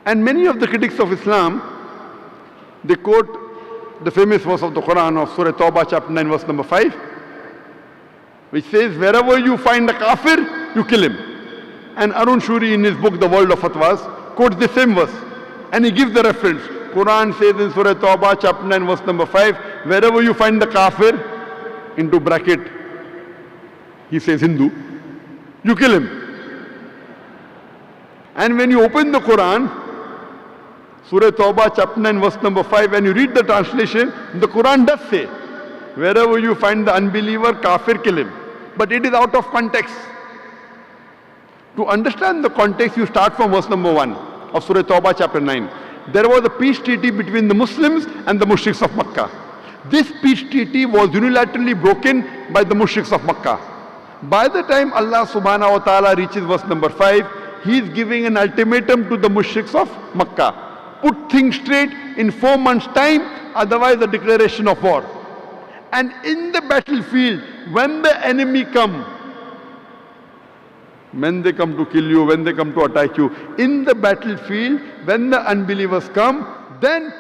And many of the critics of Islam, they quote the famous verse of the Quran of Surah Tawbah chapter 9 verse number 5, which says, wherever you find a kafir, you kill him. And Arun Shuri in his book The World of Fatwas quotes the same verse, and he gives the reference. Quran says in Surah Tawbah chapter 9 verse number 5, wherever you find the kafir, into bracket, he says Hindu, you kill him. And when you open the Quran, Surah Tawbah chapter 9 verse number 5, and you read the translation, the Quran does say, wherever you find the unbeliever, kafir, kill him. But it is out of context. To understand the context, you start from verse number 1 of Surah Tawbah chapter 9. There was a peace treaty between the Muslims and the mushriks of Makkah. This peace treaty was unilaterally broken by the mushriks of Makkah. By the time Allah subhanahu wa ta'ala reaches verse number 5, He is giving an ultimatum to the mushriks of Makkah. Put things straight in 4 months' time, otherwise a declaration of war. And in the battlefield, when the enemy come, when they come to kill you, when they come to attack you, in the battlefield, when the unbelievers come, then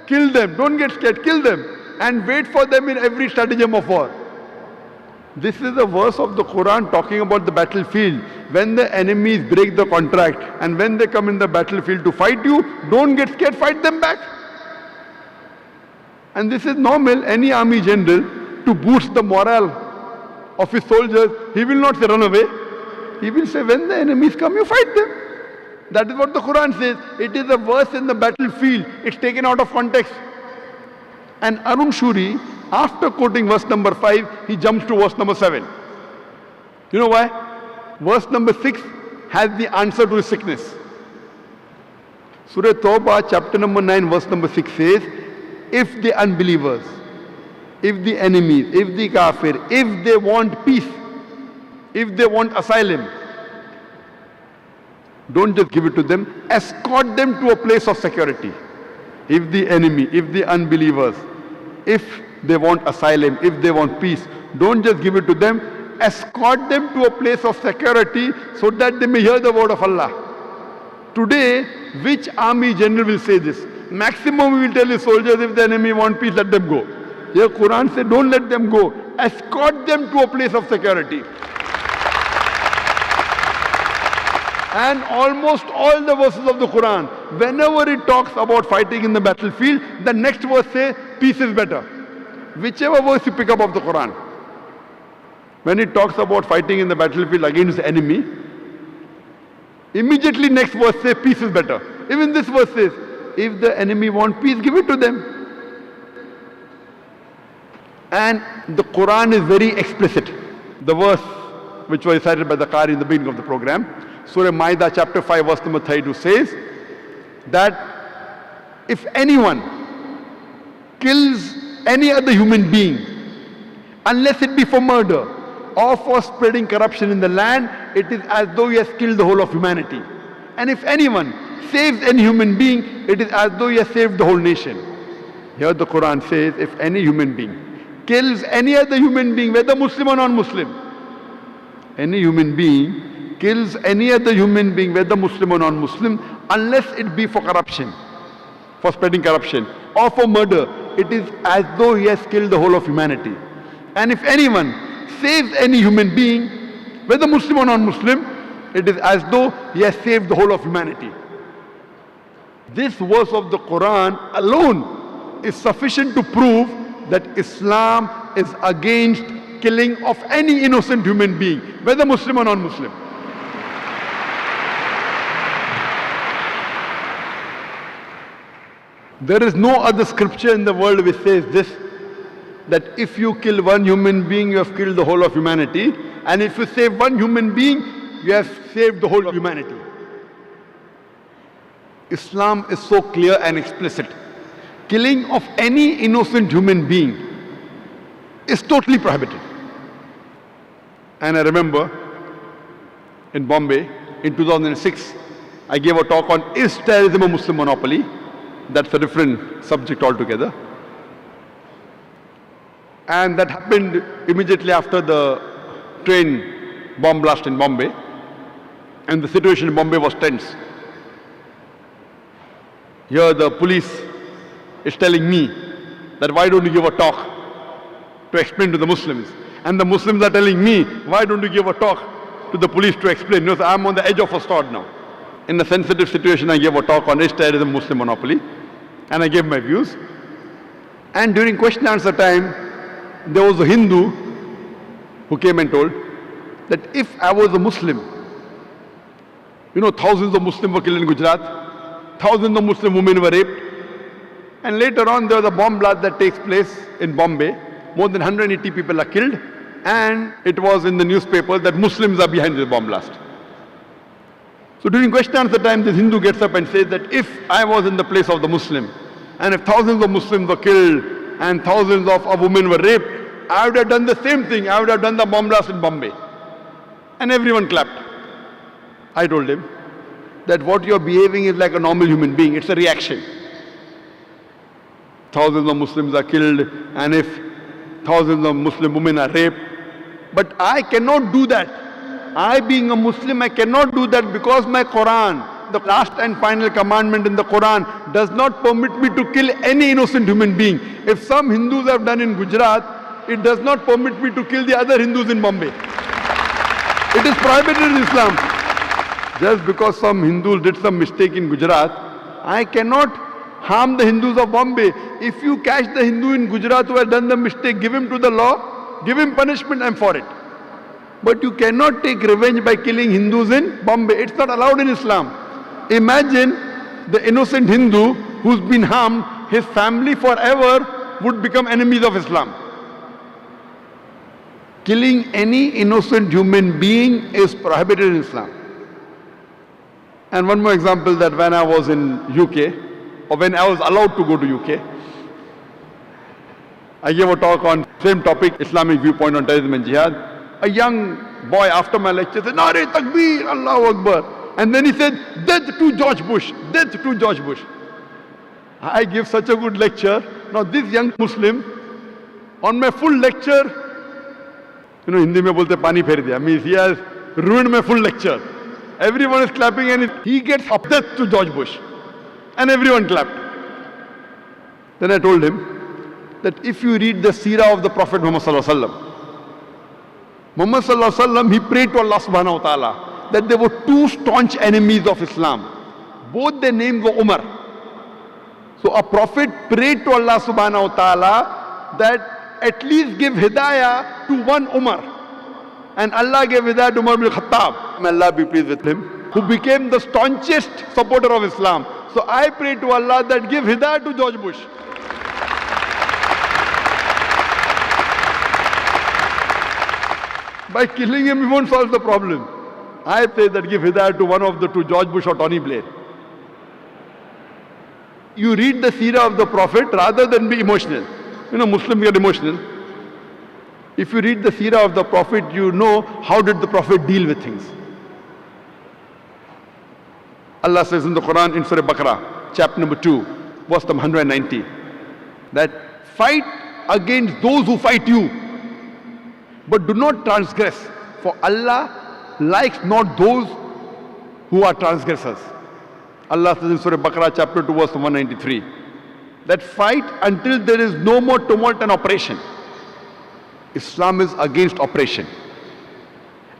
kill them. Don't get scared, kill them. And wait for them in every stratagem of war. This is a verse of the Quran talking about the battlefield. When the enemies break the contract and when they come in the battlefield to fight you, don't get scared, fight them back. And this is normal. Any army general, to boost the morale of his soldiers, he will not say run away. He will say when the enemies come, you fight them. That is what the Quran says. It is a verse in the battlefield. It's taken out of context. And Arun Shuri, after quoting verse number 5, he jumps to verse number 7. You know why? Verse number 6 has the answer to his sickness. Surah Tawbah chapter number 9 verse number 6 says, if the unbelievers, if the enemies, if the kafir, if they want peace, if they want asylum, don't just give it to them, escort them to a place of security. If the enemy, if the unbelievers, if they want asylum, if they want peace, don't just give it to them, escort them to a place of security so that they may hear the word of Allah. Today, which army general will say this? Maximum we will tell his soldiers, if the enemy want peace, let them go. Here Quran says, don't let them go. Escort them to a place of security. And almost all the verses of the Quran, whenever it talks about fighting in the battlefield, the next verse says, peace is better. Whichever verse you pick up of the Quran. When it talks about fighting in the battlefield against the enemy, immediately next verse says, peace is better. Even this verse says, if the enemy want peace, give it to them. And the Quran is very explicit. The verse which was recited by the Qari in the beginning of the program, Surah Ma'idah chapter 5 verse number 32 says that if anyone kills any other human being, unless it be for murder or for spreading corruption in the land, it is as though he has killed the whole of humanity. And if anyone saves any human being, it is as though he has saved the whole nation. Here the Quran says, if any human being kills any other human being, whether Muslim or non-Muslim, any human being kills any other human being, whether Muslim or non-Muslim, unless it be for corruption, for spreading corruption, or for murder, it is as though he has killed the whole of humanity. And if anyone saves any human being, whether Muslim or non-Muslim, it is as though he has saved the whole of humanity. This verse of the Quran alone is sufficient to prove that Islam is against killing of any innocent human being, whether Muslim or non-Muslim. There is no other scripture in the world which says this, that if you kill one human being, you have killed the whole of humanity, and if you save one human being, you have saved the whole of humanity. Islam is so clear and explicit. Killing of any innocent human being is totally prohibited. And I remember in Bombay in 2006, I gave a talk on, is terrorism a Muslim monopoly? That's a different subject altogether. And that happened immediately after the train bomb blast in Bombay. And the situation in Bombay was tense. Here the police is telling me that why don't you give a talk to explain to the Muslims? And the Muslims are telling me, why don't you give a talk to the police to explain? You know, so I'm on the edge of a sword now. In a sensitive situation, I gave a talk on is terrorism Muslim monopoly, and I gave my views. And during question and answer time, there was a Hindu who came and told that if I was a Muslim, you know, thousands of Muslims were killed in Gujarat, thousands of Muslim women were raped, and later on there was a bomb blast that takes place in Bombay. More than 180 people are killed, and it was in the newspaper that Muslims are behind the bomb blast. So during question and answer time, this Hindu gets up and says that if I was in the place of the Muslim, and if thousands of Muslims were killed and thousands of women were raped, I would have done the same thing. I would have done the bomb blast in Bombay. And everyone clapped. I told him that what you're behaving is like a normal human being. It's a reaction. Thousands of Muslims are killed, and if thousands of Muslim women are raped. But I cannot do that. I, being a Muslim, I cannot do that because my Quran, the last and final commandment in the Quran, does not permit me to kill any innocent human being. If some Hindus have done in Gujarat, it does not permit me to kill the other Hindus in Bombay. It is prohibited in Islam. Just because some Hindus did some mistake in Gujarat, I cannot harm the Hindus of Bombay. If you catch the Hindu in Gujarat who has done the mistake, give him to the law, give him punishment, I'm for it. But you cannot take revenge by killing Hindus in Bombay. It's not allowed in Islam. Imagine the innocent Hindu who's been harmed, his family forever would become enemies of Islam. Killing any innocent human being is prohibited in Islam. And one more example, that when I was in UK, or when I was allowed to go to UK, I gave a talk on same topic, Islamic viewpoint on terrorism and jihad. A young boy after my lecture said, Nare Takbir, Allahu Akbar. And then he said, death to George Bush, death to George Bush. I give such a good lecture. Now this young Muslim, on my full lecture, you know, Hindi mein bolte pani pher diya. Means he has ruined my full lecture. Everyone is clapping and he gets up death to George Bush. And everyone clapped. Then I told him that if you read the seerah of the Prophet Muhammad Sallallahu Alaihi Wasallam, Muhammad Sallallahu Alaihi Wasallam, he prayed to Allah Subhanahu Wa Ta'ala that there were two staunch enemies of Islam. Both their names were Umar. So a prophet prayed to Allah Subhanahu Wa Ta'ala that at least give hidayah to one Umar. And Allah gave hidayah to Umar bin Khattab, may Allah be pleased with him, who became the staunchest supporter of Islam. So I pray to Allah that give hidayah to George Bush. By killing him, we won't solve the problem. I say that give hidayah to one of the two, George Bush or Tony Blair. You read the seerah of the Prophet rather than be emotional. You know, Muslims get emotional. If you read the seerah of the Prophet, you know how did the Prophet deal with things. Allah says in the Quran, in Surah Baqarah, chapter number 2, verse number 190, that fight against those who fight you, but do not transgress, for Allah likes not those who are transgressors. Allah says in Surah Baqarah, chapter 2, verse 193, that fight until there is no more tumult and oppression. Islam is against oppression.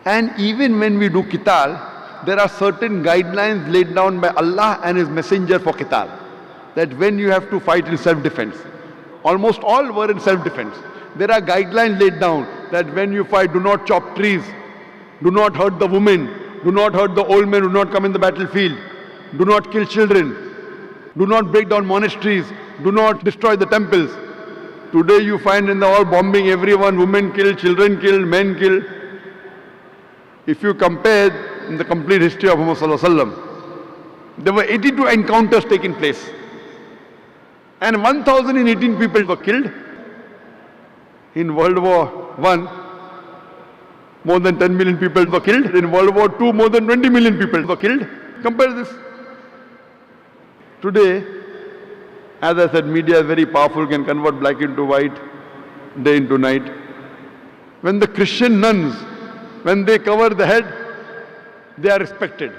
And even when we do qital, there are certain guidelines laid down by Allah and His Messenger for qital. That when you have to fight in self-defense. Almost all were in self-defense. There are guidelines laid down that when you fight, do not chop trees, do not hurt the women, do not hurt the old men, do not come in the battlefield, do not kill children, do not break down monasteries, do not destroy the temples. Today you find in the all bombing, everyone, women killed, children killed, men killed. If you compare in the complete history of Muhammad Sallallahu Alaihi Wasallam, there were 82 encounters taking place. And 1,018 people were killed. In World War I, more than 10 million people were killed. In World War II, more than 20 million people were killed. Compare this. Today, as I said, media is very powerful, can convert black into white, day into night. When the Christian nuns, when they cover the head, they are respected.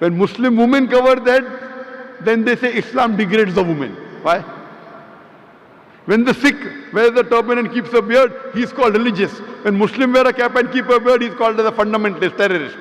When Muslim women cover the head, then they say Islam degrades the woman. Why? When the Sikh wears a turban and keeps a beard, he is called religious. When Muslim wear a cap and keep a beard, he is called as a fundamentalist, terrorist.